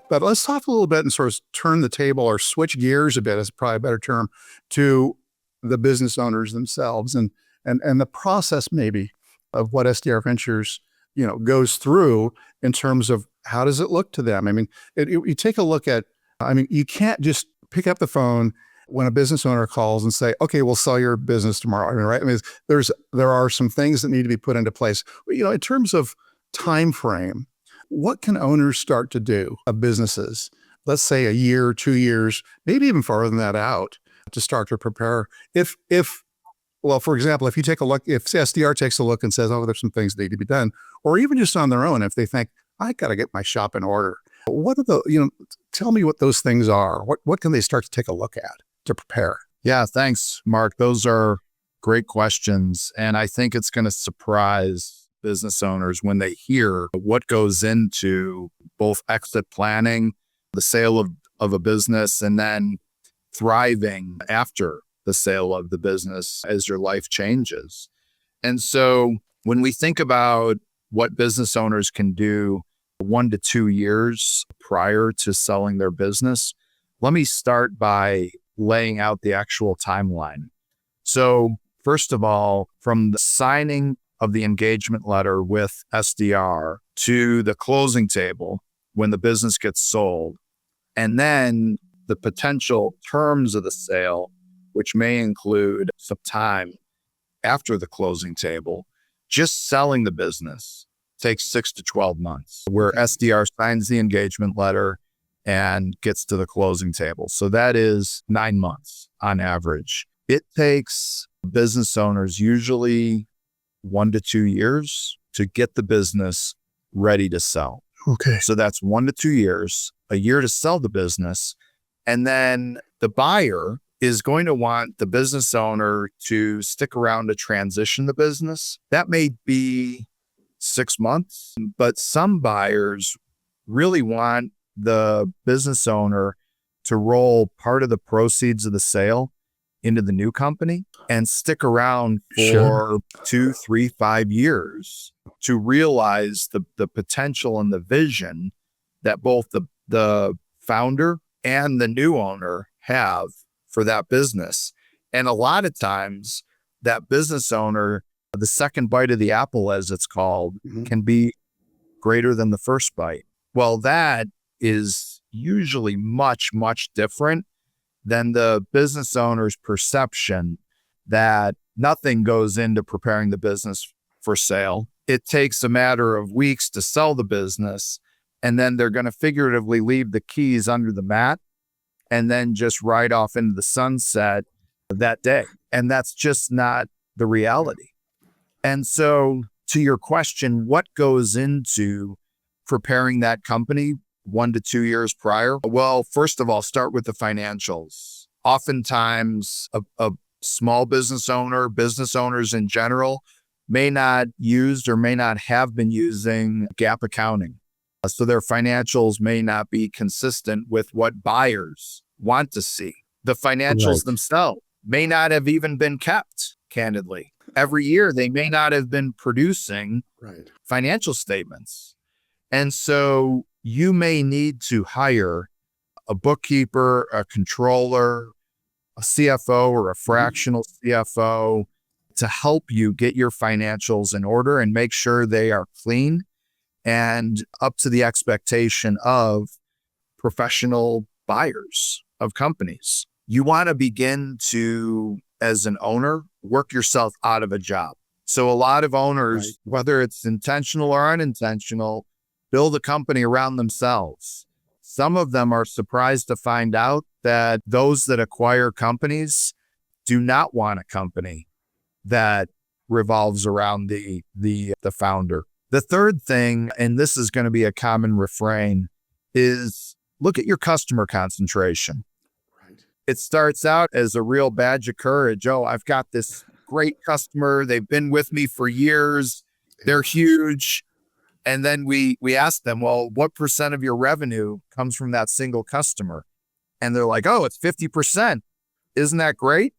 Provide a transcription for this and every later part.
But let's talk a little bit and sort of turn the table or switch gears a bit, is probably a better term, to the business owners themselves and the process maybe of what SDR Ventures, goes through in terms of how does it look to them? I mean, you take a look at, you can't just pick up the phone when a business owner calls and say, okay, we'll sell your business tomorrow. Right? There are some things that need to be put into place. In terms of time frame, what can owners start to do of businesses, let's say a year, 2 years, maybe even farther than that out, to start to prepare? Well, for example, if you take a look, if SDR takes a look and says, oh, there's some things that need to be done, or even just on their own, if they think, I got to get my shop in order, what are tell me what those things are. What can they start to take a look at to prepare? Yeah, thanks, Mark. Those are great questions. And I think it's going to surprise business owners when they hear what goes into both exit planning, the sale of a business, and then thriving after the sale of the business as your life changes. And so when we think about what business owners can do 1 to 2 years prior to selling their business, let me start by laying out the actual timeline. So first of all, from the signing of the engagement letter with SDR to the closing table when the business gets sold, and then the potential terms of the sale, which may include some time after the closing table, just selling the business takes 6 to 12 months, where SDR signs the engagement letter and gets to the closing table. So that is 9 months on average. It takes business owners usually 1 to 2 years to get the business ready to sell. Okay. So that's 1 to 2 years, a year to sell the business. And then the buyer is going to want the business owner to stick around to transition the business. That may be 6 months, but some buyers really want the business owner to roll part of the proceeds of the sale into the new company and stick around for 2, 3, 5 years to realize the potential and the vision that both the founder and the new owner have for that business. And a lot of times that business owner, the second bite of the apple, as it's called, can be greater than the first bite. Well, that is usually much, much different than the business owner's perception that nothing goes into preparing the business for sale. It takes a matter of weeks to sell the business, and then they're going to figuratively leave the keys under the mat and then just ride off into the sunset that day. And that's just not the reality. And so to your question, what goes into preparing that company 1 to 2 years prior? Well, first of all, start with the financials. Oftentimes, a small business owner, business owners in general, may not use or may not have been using GAAP accounting. So their financials may not be consistent with what buyers want to see. The financials themselves may not have even been kept, candidly. Every year, they may not have been producing financial statements. And so you may need to hire a bookkeeper, a controller, a CFO, or a fractional CFO to help you get your financials in order and make sure they are clean and up to the expectation of professional buyers of companies. You want to begin to, as an owner, work yourself out of a job. So a lot of owners, whether it's intentional or unintentional, build a company around themselves. Some of them are surprised to find out that those that acquire companies do not want a company that revolves around the founder. The third thing, and this is going to be a common refrain, is look at your customer concentration. It starts out as a real badge of courage. Oh, I've got this great customer. They've been with me for years. They're huge. And then we ask them, well, what % of your revenue comes from that single customer? And they're like, oh, it's 50%. Isn't that great?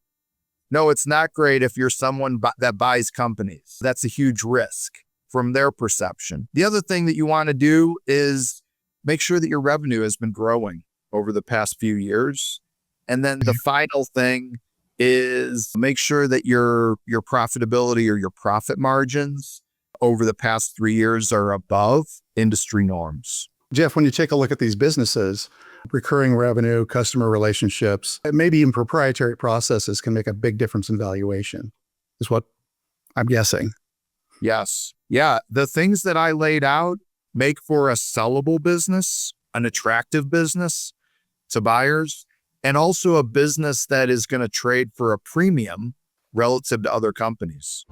No, it's not great if you're someone that buys companies. That's a huge risk from their perception. The other thing that you want to do is make sure that your revenue has been growing over the past few years. And then the final thing is make sure that your profitability or your profit margins over the past 3 years are above industry norms. Jeff, when you take a look at these businesses, recurring revenue, customer relationships, and maybe even proprietary processes can make a big difference in valuation, is what I'm guessing. Yes. Yeah. The things that I laid out make for a sellable business, an attractive business to buyers, and also a business that is going to trade for a premium relative to other companies.